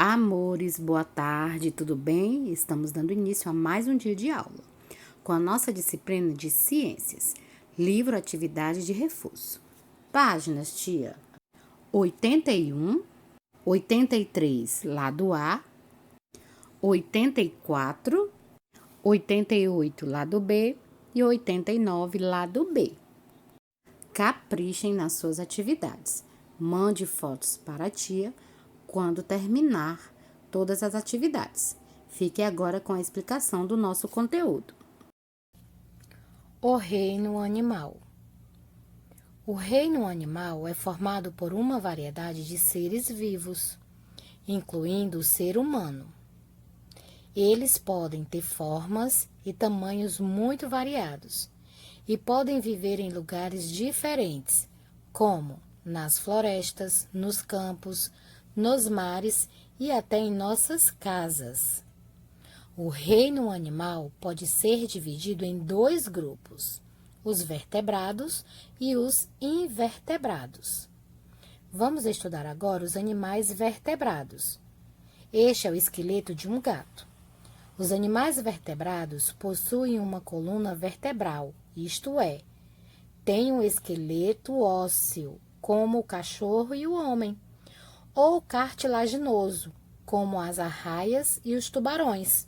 Amores, boa tarde, tudo bem? Estamos dando início a mais um dia de aula, com a nossa disciplina de Ciências, livro Atividade de Reforço. Páginas, tia: 81, 83, lado A, 84, 88, lado B e 89, lado B. Caprichem nas suas atividades. Mande fotos para a tia quando terminar todas as atividades. Fique agora com a explicação do nosso conteúdo. O reino animal. O reino animal é formado por uma variedade de seres vivos, incluindo o ser humano. Eles podem ter formas e tamanhos muito variados e podem viver em lugares diferentes, como nas florestas, nos campos, nos mares e até em nossas casas. O reino animal pode ser dividido em dois grupos, os vertebrados e os invertebrados. Vamos estudar agora os animais vertebrados. Este é o esqueleto de um gato. Os animais vertebrados possuem uma coluna vertebral, isto é, têm um esqueleto ósseo, como o cachorro e o homem, ou cartilaginoso, como as arraias e os tubarões.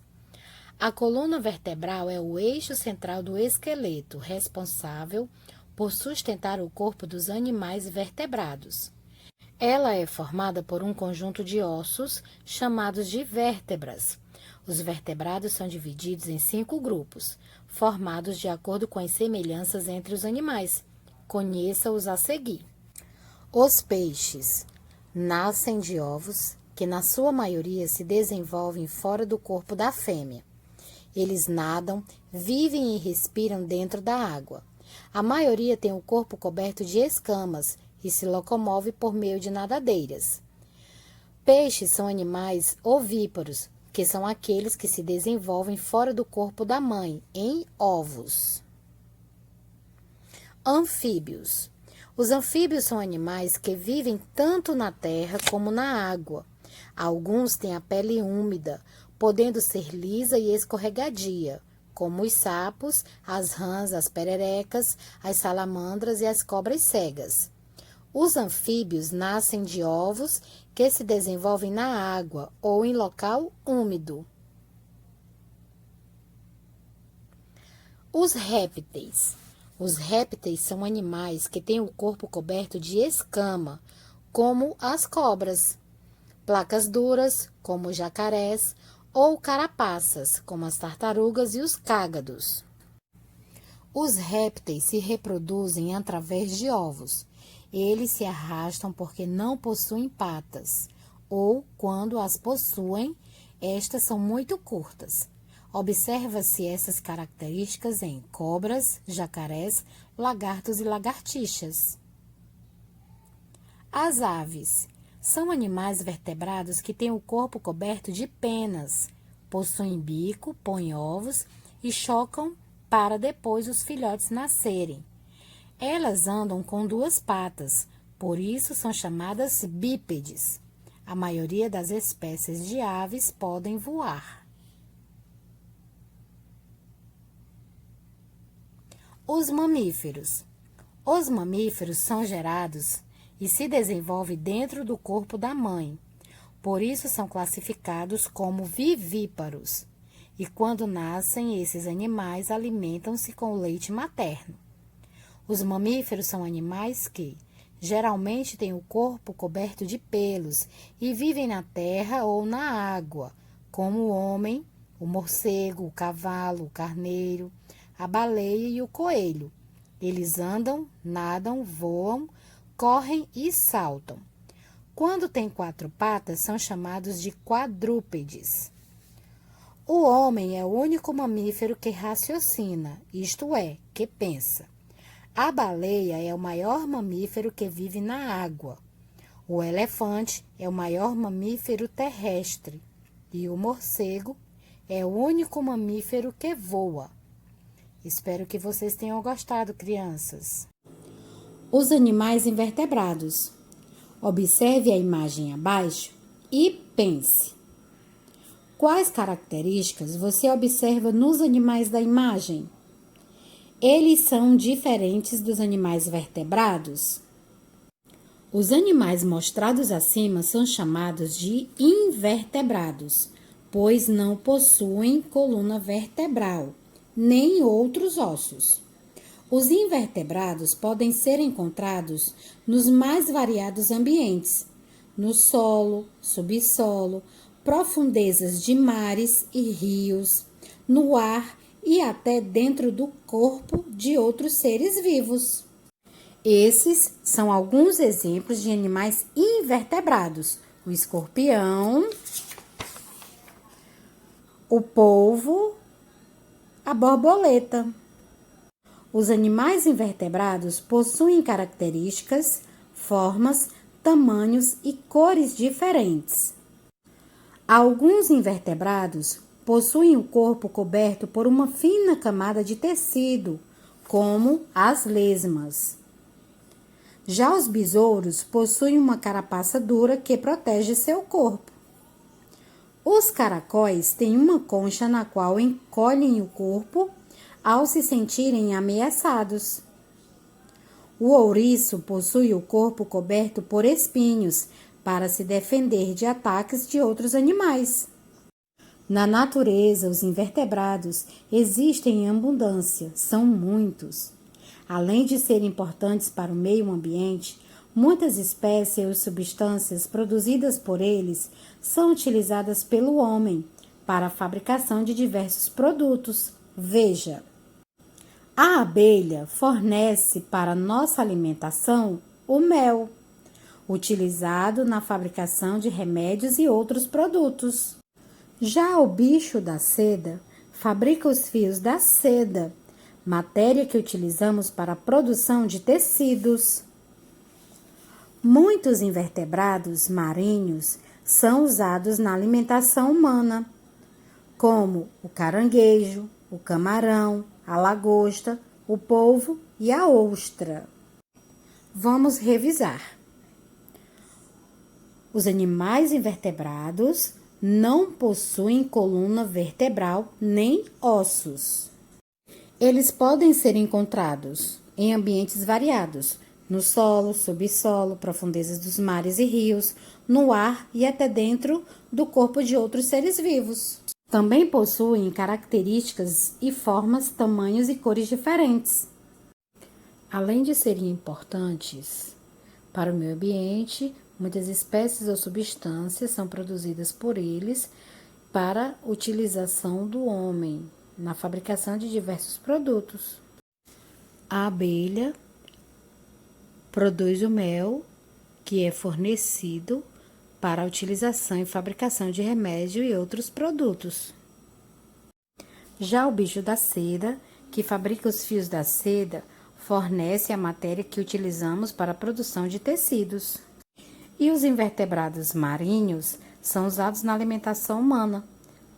A coluna vertebral é o eixo central do esqueleto, responsável por sustentar o corpo dos animais vertebrados. Ela é formada por um conjunto de ossos chamados de vértebras. Os vertebrados são divididos em 5 grupos, formados de acordo com as semelhanças entre os animais. Conheça-os a seguir. Os peixes nascem de ovos que, na sua maioria, se desenvolvem fora do corpo da fêmea. Eles nadam, vivem e respiram dentro da água. A maioria tem o corpo coberto de escamas e se locomove por meio de nadadeiras. Peixes são animais ovíparos, que são aqueles que se desenvolvem fora do corpo da mãe, em ovos. Anfíbios. Os anfíbios são animais que vivem tanto na terra como na água. Alguns têm a pele úmida, podendo ser lisa e escorregadia, como os sapos, as rãs, as pererecas, as salamandras e as cobras cegas. Os anfíbios nascem de ovos que se desenvolvem na água ou em local úmido. Os répteis. Os répteis são animais que têm o corpo coberto de escama, como as cobras, placas duras, como jacarés, ou carapaças, como as tartarugas e os cágados. Os répteis se reproduzem através de ovos. Eles se arrastam porque não possuem patas, ou, quando as possuem, estas são muito curtas. Observa-se essas características em cobras, jacarés, lagartos e lagartixas. As aves são animais vertebrados que têm o corpo coberto de penas, possuem bico, põem ovos e chocam para depois os filhotes nascerem. Elas andam com 2 patas, por isso são chamadas bípedes. A maioria das espécies de aves podem voar. Os mamíferos. Os mamíferos são gerados e se desenvolvem dentro do corpo da mãe. Por isso são classificados como vivíparos. E quando nascem, esses animais alimentam-se com o leite materno. Os mamíferos são animais que, geralmente, têm o corpo coberto de pelos e vivem na terra ou na água, como o homem, o morcego, o cavalo, o carneiro, a baleia e o coelho. Eles andam, nadam, voam, correm e saltam. Quando têm 4 patas, são chamados de quadrúpedes. O homem é o único mamífero que raciocina, isto é, que pensa. A baleia é o maior mamífero que vive na água. O elefante é o maior mamífero terrestre. E o morcego é o único mamífero que voa. Espero que vocês tenham gostado, crianças. Os animais invertebrados. Observe a imagem abaixo e pense. Quais características você observa nos animais da imagem? Eles são diferentes dos animais vertebrados? Os animais mostrados acima são chamados de invertebrados, pois não possuem coluna vertebral, nem outros ossos. Os invertebrados podem ser encontrados nos mais variados ambientes, no solo, subsolo, profundezas de mares e rios, no ar e até dentro do corpo de outros seres vivos. Esses são alguns exemplos de animais invertebrados: o escorpião, o polvo, a borboleta. Os animais invertebrados possuem características, formas, tamanhos e cores diferentes. Alguns invertebrados possuem o corpo coberto por uma fina camada de tecido, como as lesmas. Já os besouros possuem uma carapaça dura que protege seu corpo. Os caracóis têm uma concha na qual encolhem o corpo ao se sentirem ameaçados. O ouriço possui o corpo coberto por espinhos para se defender de ataques de outros animais. Na natureza, os invertebrados existem em abundância, são muitos. Além de serem importantes para o meio ambiente, muitas espécies ou substâncias produzidas por eles são utilizadas pelo homem para a fabricação de diversos produtos. Veja, a abelha fornece para nossa alimentação o mel, utilizado na fabricação de remédios e outros produtos. Já o bicho da seda fabrica os fios da seda, matéria que utilizamos para a produção de tecidos. Muitos invertebrados marinhos são usados na alimentação humana, como o caranguejo, o camarão, a lagosta, o polvo e a ostra. Vamos revisar. Os animais invertebrados não possuem coluna vertebral nem ossos. Eles podem ser encontrados em ambientes variados, no solo, subsolo, profundezas dos mares e rios, no ar e até dentro do corpo de outros seres vivos. Também possuem características e formas, tamanhos e cores diferentes. Além de serem importantes para o meio ambiente, muitas espécies ou substâncias são produzidas por eles para utilização do homem na fabricação de diversos produtos. A abelha produz o mel, que é fornecido para a utilização e fabricação de remédio e outros produtos. Já o bicho da seda, que fabrica os fios da seda, fornece a matéria que utilizamos para a produção de tecidos. E os invertebrados marinhos são usados na alimentação humana: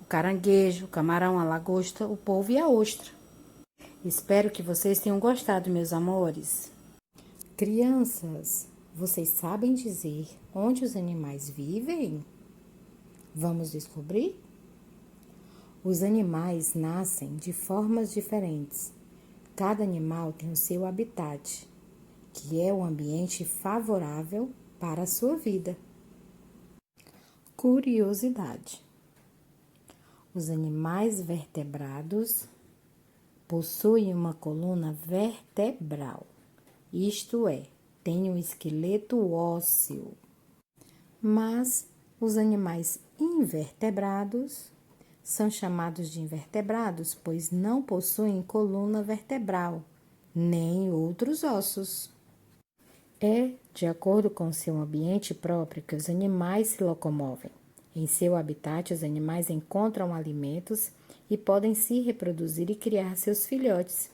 o caranguejo, o camarão, a lagosta, o polvo e a ostra. Espero que vocês tenham gostado, meus amores. Crianças, vocês sabem dizer onde os animais vivem? Vamos descobrir? Os animais nascem de formas diferentes. Cada animal tem o seu habitat, que é o ambiente favorável para a sua vida. Curiosidade: os animais vertebrados possuem uma coluna vertebral, isto é, têm um esqueleto ósseo. Mas os animais invertebrados são chamados de invertebrados, pois não possuem coluna vertebral, nem outros ossos. É de acordo com seu ambiente próprio que os animais se locomovem. Em seu habitat, os animais encontram alimentos e podem se reproduzir e criar seus filhotes.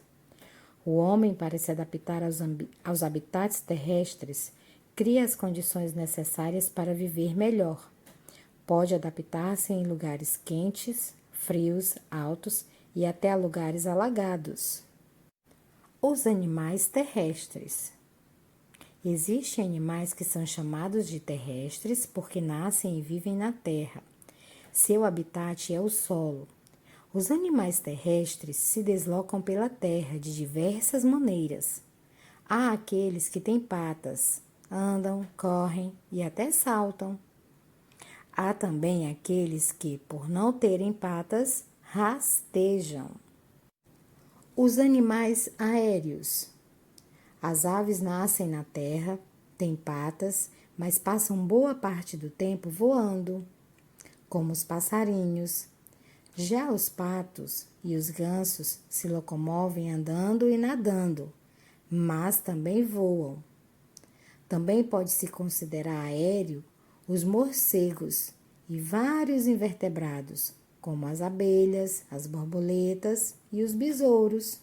O homem, para se adaptar aos habitats terrestres, cria as condições necessárias para viver melhor. Pode adaptar-se em lugares quentes, frios, altos e até a lugares alagados. Os animais terrestres. Existem animais que são chamados de terrestres porque nascem e vivem na terra. Seu habitat é o solo. Os animais terrestres se deslocam pela terra de diversas maneiras. Há aqueles que têm patas, andam, correm e até saltam. Há também aqueles que, por não terem patas, rastejam. Os animais aéreos. As aves nascem na terra, têm patas, mas passam boa parte do tempo voando, como os passarinhos. Já os patos e os gansos se locomovem andando e nadando, mas também voam. Também pode-se considerar aéreo os morcegos e vários invertebrados, como as abelhas, as borboletas e os besouros.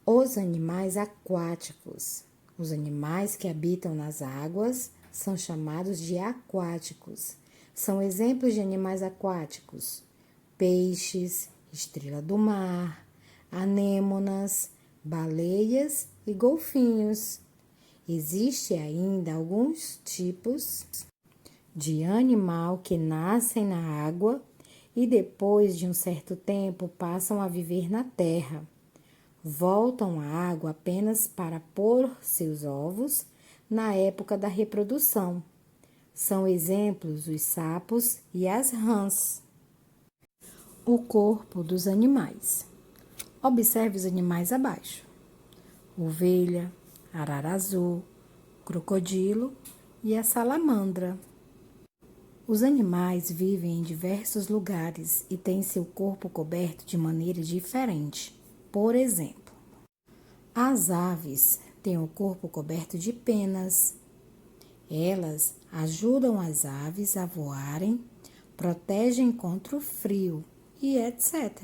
Os animais aquáticos. Os animais que habitam nas águas são chamados de aquáticos. São exemplos de animais aquáticos: peixes, estrela do mar, anêmonas, baleias e golfinhos. Existem ainda alguns tipos de animal que nascem na água e depois de um certo tempo passam a viver na terra. Voltam à água apenas para pôr seus ovos na época da reprodução. São exemplos os sapos e as rãs. O corpo dos animais. Observe os animais abaixo: ovelha, arara azul, crocodilo e a salamandra. Os animais vivem em diversos lugares e têm seu corpo coberto de maneira diferente. Por exemplo, as aves têm o corpo coberto de penas. Elas ajudam as aves a voarem, protegem contra o frio e etc.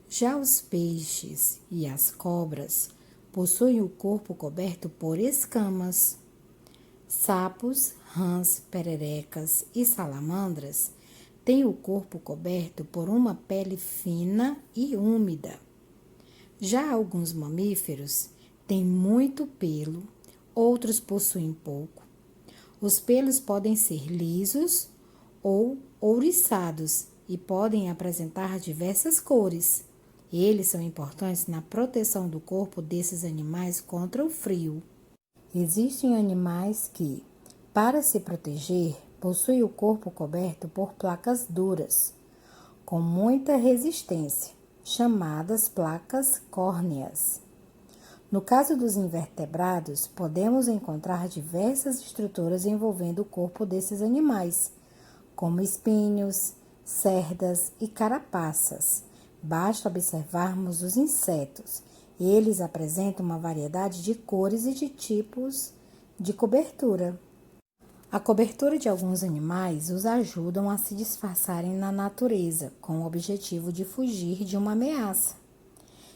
Já os peixes e as cobras possuem o corpo coberto por escamas. Sapos, rãs, pererecas e salamandras têm o corpo coberto por uma pele fina e úmida. Já alguns mamíferos têm muito pelo, outros possuem pouco. Os pelos podem ser lisos ou ouriçados e podem apresentar diversas cores. Eles são importantes na proteção do corpo desses animais contra o frio. Existem animais que, para se proteger, possuem o corpo coberto por placas duras, com muita resistência, chamadas placas córneas. No caso dos invertebrados, podemos encontrar diversas estruturas envolvendo o corpo desses animais, como espinhos, cerdas e carapaças. Basta observarmos os insetos. Eles apresentam uma variedade de cores e de tipos de cobertura. A cobertura de alguns animais os ajudam a se disfarçarem na natureza, com o objetivo de fugir de uma ameaça.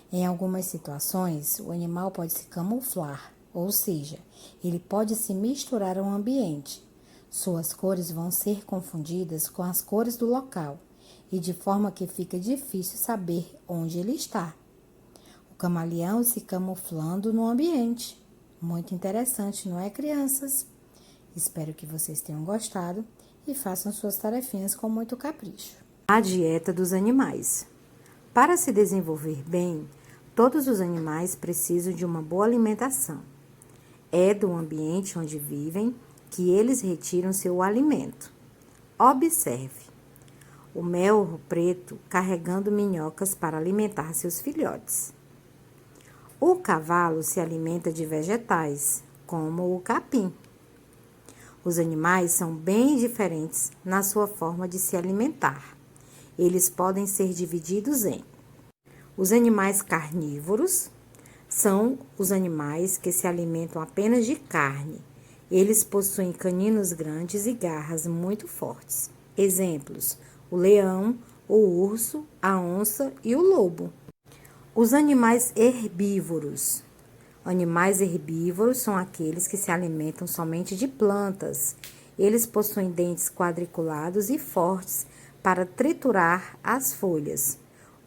Em algumas situações, o animal pode se camuflar, ou seja, ele pode se misturar ao ambiente. Suas cores vão ser confundidas com as cores do local, e de forma que fica difícil saber onde ele está. O camaleão se camuflando no ambiente. Muito interessante, não é, crianças? Espero que vocês tenham gostado e façam suas tarefinhas com muito capricho. A dieta dos animais. Para se desenvolver bem, todos os animais precisam de uma boa alimentação. É do ambiente onde vivem que eles retiram seu alimento. Observe o melro preto carregando minhocas para alimentar seus filhotes. O cavalo se alimenta de vegetais, como o capim. Os animais são bem diferentes na sua forma de se alimentar. Eles podem ser divididos em: os animais carnívoros são os animais que se alimentam apenas de carne. Eles possuem caninos grandes e garras muito fortes. Exemplos: o leão, o urso, a onça e o lobo. Os animais herbívoros. Animais herbívoros são aqueles que se alimentam somente de plantas. Eles possuem dentes quadriculados e fortes para triturar as folhas.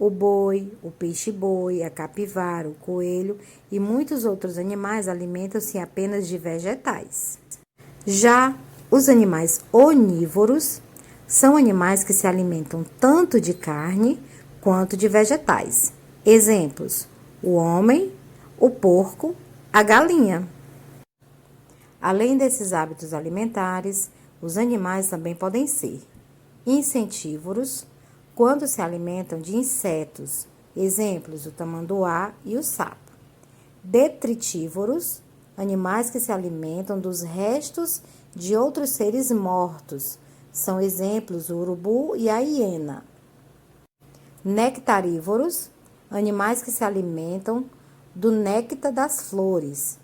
O boi, o peixe-boi, a capivara, o coelho e muitos outros animais alimentam-se apenas de vegetais. Já os animais onívoros são animais que se alimentam tanto de carne quanto de vegetais. Exemplos: o homem, o porco, a galinha. Além desses hábitos alimentares, os animais também podem ser insetívoros, quando se alimentam de insetos, exemplos, o tamanduá e o sapo. Detritívoros, animais que se alimentam dos restos de outros seres mortos, são exemplos o urubu e a hiena. Nectarívoros, animais que se alimentam do néctar das flores,